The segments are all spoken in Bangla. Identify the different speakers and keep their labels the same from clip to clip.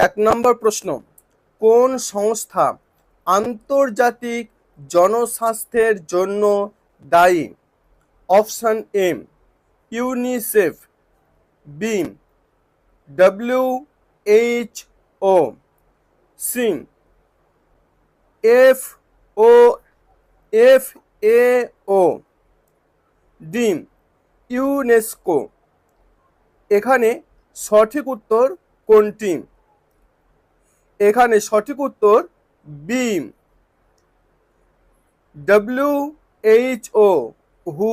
Speaker 1: এক নম্বর প্রশ্ন, কোন সংস্থা আন্তর্জাতিক জনস্বাস্থ্যের জন্য দায়ী? Option A UNICEF, B WHO, C FAO, D UNESCO. এখানে সঠিক উত্তর কোনটি? এখানে সঠিক উত্তর বি WHO, হু,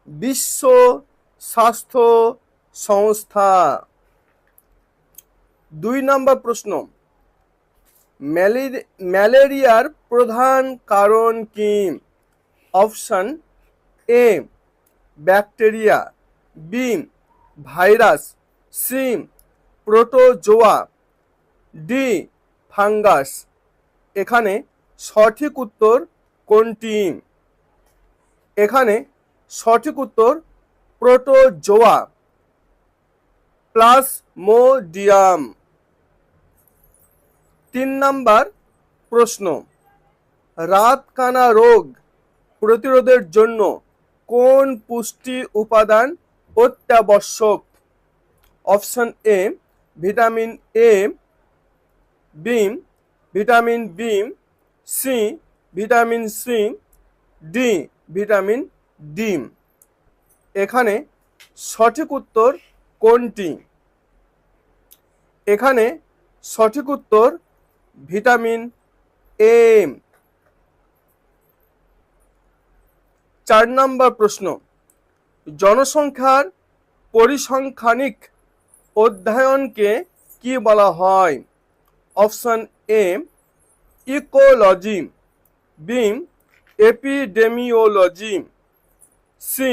Speaker 1: বিশ্ব স্বাস্থ্য সংস্থা। ২ নম্বর প্রশ্ন, ম্যালেরিয়ার প্রধান কারণ কি? Option A bacteria, B virus, C protozoa, D fungus. এখানে সঠিক উত্তর কোনটি? এখানে সঠিক উত্তর প্রোটোজোয়া, প্লাজমোডিয়াম। ৩ নাম্বার প্রশ্ন, রাতকানা রোগ প্রতিরোধের জন্য কোন পুষ্টি উপাদান অত্যাবশ্যক? Option A vitamin A, B vitamin B, C vitamin C, D vitamin D. এখানে সঠিক উত্তর কোনটি? এখানে সঠিক উত্তর ভিটামিন এ। ৪ নম্বর প্রশ্ন, জনসংখ্যার পরিসংখ্যানিক অধ্যয়নকে কি বলা হয়? Option A ecology, B epidemiology, C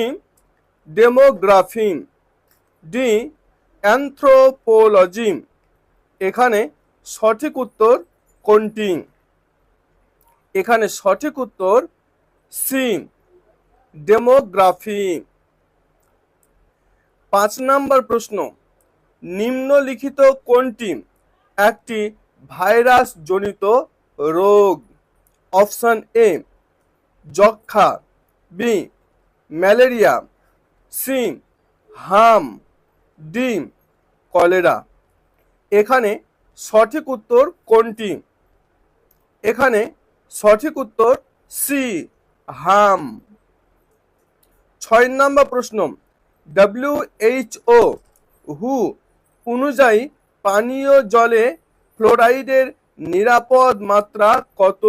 Speaker 1: demography, D anthropology. এখানে সঠিক উত্তর কোনটি? এখানে সঠিক উত্তর সি ডেমোগ্রাফি। ৫ নম্বর প্রশ্ন, নিম্নলিখিত কোনটি একটি ভাইরাস জনিত রোগ? অপশন এ যক্ষ্মা, বি ম্যালেরিয়া, সি হাম, ডি কলেরা। এখানে সঠিক উত্তর কোনটি? এখানে সঠিক উত্তর সি হাম। ৬ নম্বর প্রশ্ন, WHO, হু অনুযায়ী পানীয় জলে ফ্লোরাইডের নিরাপদ মাত্রা কত?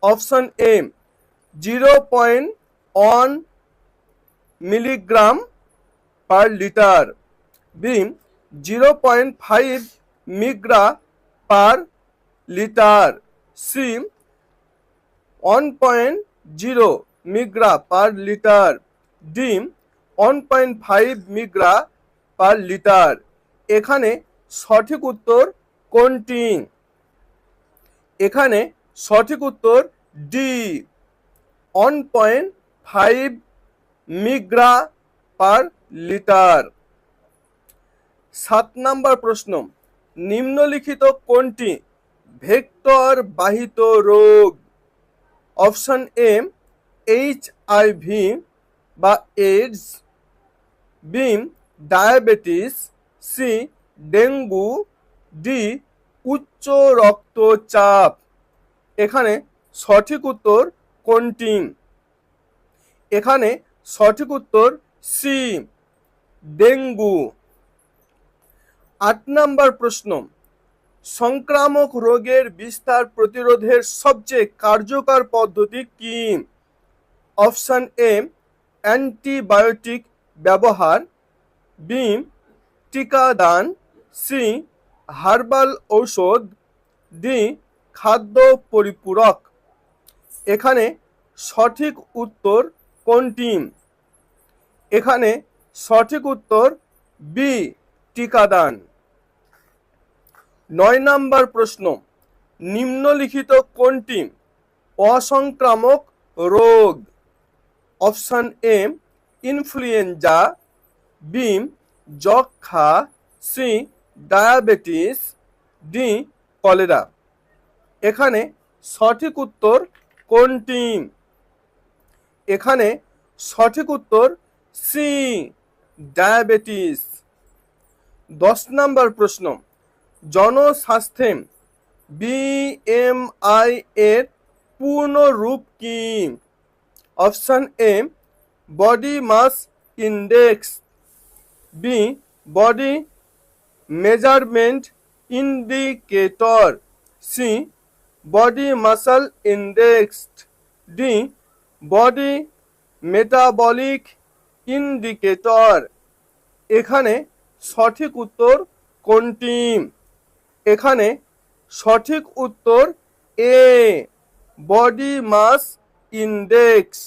Speaker 1: Option A 0.1 milligram per litre, B 0.5 মিগ্রা পার লিটার, সি 1.0 মিগ্রা পার লিটার, ডি 1.5 মিগ্রা পার লিটার। এখানে সঠিক উত্তর কোনটি? এখানে সঠিক উত্তর ডি 1.5 মিগ্রা পার লিটার। ৭ নম্বর প্রশ্ন, নিম্নলিখিত কোনটি ভেক্টর বাহিত রোগ? অপশন এ HIV বা AIDS, B diabetes, C dengue, D উচ্চ রক্তচাপ। এখানে সঠিক উত্তর কোনটি? এখানে সঠিক উত্তর সি ডেঙ্গু। ৮ নম্বর প্রশ্ন, সংক্রামক রোগের বিস্তার প্রতিরোধের সবচেয়ে কার্যকর পদ্ধতি কি? অপশন এ অ্যান্টিবায়োটিক ব্যবহার, বি টিকাদান, সি হার্বাল ঔষধ, ডি খাদ্য পরিপূরক। এখানে সঠিক উত্তর কোনটি? এখানে সঠিক উত্তর বি টিকাদান। ৯ নম্বর প্রশ্ন, নিম্নলিখিত কোনটি অসংক্রামক রোগ? অপশন এ ইনফ্লুয়েঞ্জা, বি যক্ষ্মা, সি ডায়াবেটিস, ডি কলেরা। এখানে সঠিক উত্তর কোনটি? এখানে সঠিক উত্তর সি ডায়াবেটিস। 10 নম্বর প্রশ্ন, জনস্বাস্থ্যে বিএমআই এর পূর্ণ রূপ কি? Option A body mass index, B body measurement indicator, C body muscle index, D body metabolic indicator. এখানে সঠিক উত্তর কোনটি? এখানে সঠিক উত্তর এ বডি মাস ইন্ডেক্স।